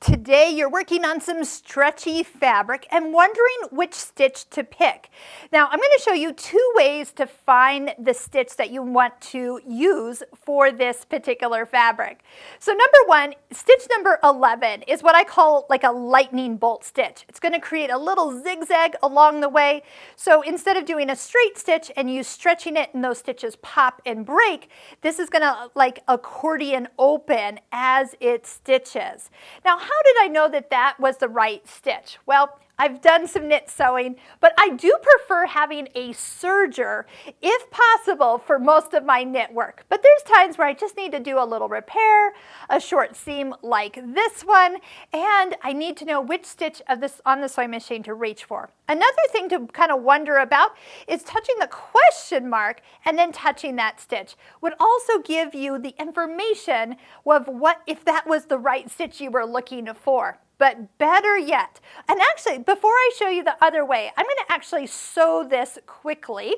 Today you're working on some stretchy fabric and wondering which stitch to pick. Now I'm going to show you two ways to find the stitch that you want to use for this particular fabric. So number one, stitch number 11 is what I call like a lightning bolt stitch. It's going to create a little zigzag along the way. So instead of doing a straight stitch and you stretching it and those stitches pop and break, this is going to like accordion open as it stitches. Now how did I know that that was the right stitch? Well, I've done some knit sewing, but I do prefer having a serger, if possible, for most of my knit work. But there's times where I just need to do a little repair, a short seam like this one, and I need to know which stitch of this on the sewing machine to reach for. Another thing to kind of wonder about is touching the question mark and then touching that stitch would also give you the information of what if that was the right stitch you were looking for. But better yet, and actually before I show you the other way, I'm going to actually sew this quickly.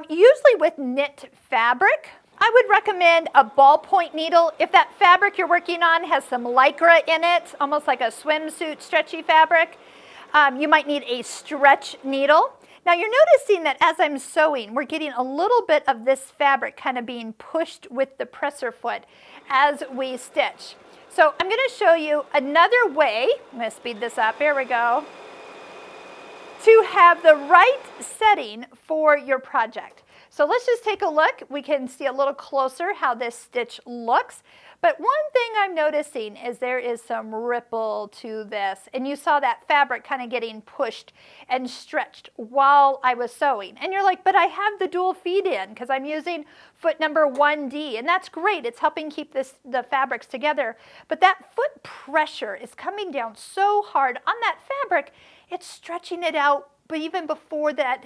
Usually with knit fabric, I would recommend a ballpoint needle. If that fabric you're working on has some lycra in it, almost like a swimsuit stretchy fabric, you might need a stretch needle. Now you're noticing that as I'm sewing, we're getting a little bit of this fabric kind of being pushed with the presser foot as we stitch. So I'm going to show you another way, I'm going to speed this up, here we go, to have the right setting for your project. So let's just take a look. We can see a little closer how this stitch looks. But one thing I'm noticing is there is some ripple to this. And you saw that fabric kind of getting pushed and stretched while I was sewing. And you're like, but I have the dual feed in because I'm using foot number 1D. And that's great. It's helping keep the fabrics together. But that foot pressure is coming down so hard on that fabric, it's stretching it out, but even before that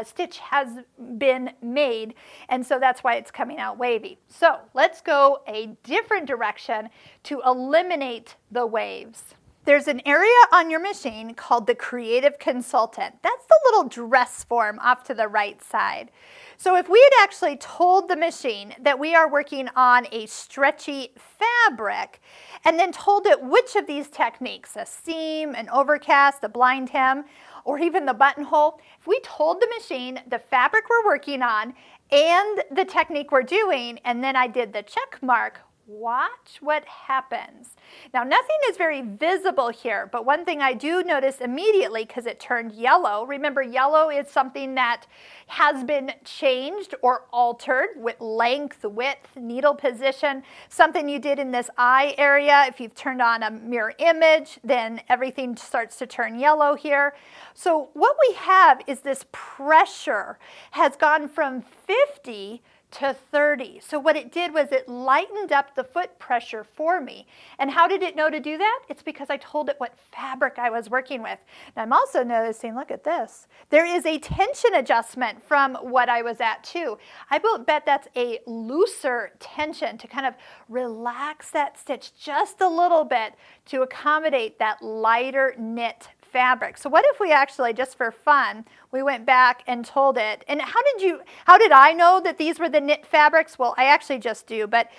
stitch has been made, and so that's why it's coming out wavy. So let's go a different direction to eliminate the waves. There's an area on your machine called the Creative Consultant. That's the little dress form off to the right side. So if we had actually told the machine that we are working on a stretchy fabric and then told it which of these techniques, a seam, an overcast, a blind hem, or even the buttonhole, if we told the machine the fabric we're working on and the technique we're doing, and then I did the check mark, watch what happens. Now nothing is very visible here, but one thing I do notice immediately because it turned yellow, remember yellow is something that has been changed or altered with length, width, needle position, something you did in this eye area. If you've turned on a mirror image, then everything starts to turn yellow here. So what we have is this pressure has gone from 50 to 30. So what it did was it lightened up the foot pressure for me. And how did it know to do that? It's because I told it what fabric I was working with. And I'm also noticing, look at this. There is a tension adjustment from what I was at too. I bet that's a looser tension to kind of relax that stitch just a little bit to accommodate that lighter knit fabric. So what if we actually, just for fun, we went back and told it, and how did I know that these were the knit fabrics? Well, I actually just do, but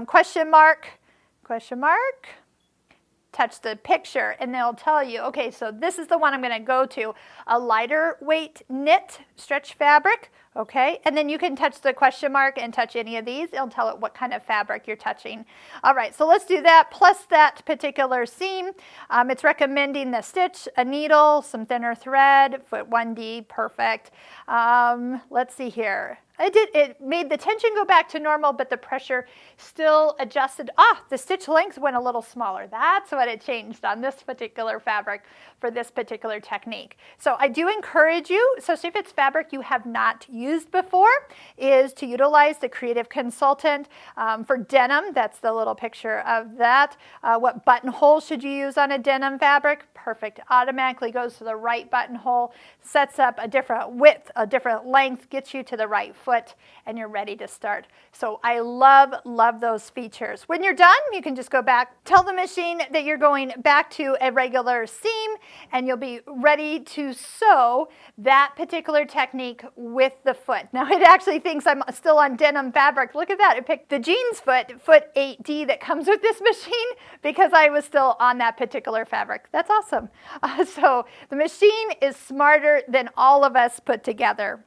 question mark, touch the picture and they'll tell you, okay, so this is the one I'm going to go to, a lighter weight knit stretch fabric, okay, and then you can touch the question mark and touch any of these. It'll tell it what kind of fabric you're touching. All right, so let's do that plus that particular seam. It's recommending the stitch, a needle, some thinner thread, foot 1D, perfect. Let's see here. It made the tension go back to normal, but the pressure still adjusted. The stitch length went a little smaller. That's what it changed on this particular fabric for this particular technique. So I do encourage you, especially if it's fabric you have not used before, is to utilize the Creative Consultant. For denim, that's the little picture of that. What buttonhole should you use on a denim fabric? Perfect. Automatically goes to the right buttonhole, sets up a different width, a different length, gets you to the right foot. foot and you're ready to start. So I love those features. When you're done, you can just go back, tell the machine that you're going back to a regular seam, and you'll be ready to sew that particular technique with the foot. Now it actually thinks I'm still on denim fabric. Look at that. It picked the jeans foot 8D that comes with this machine because I was still on that particular fabric. That's awesome. So the machine is smarter than all of us put together.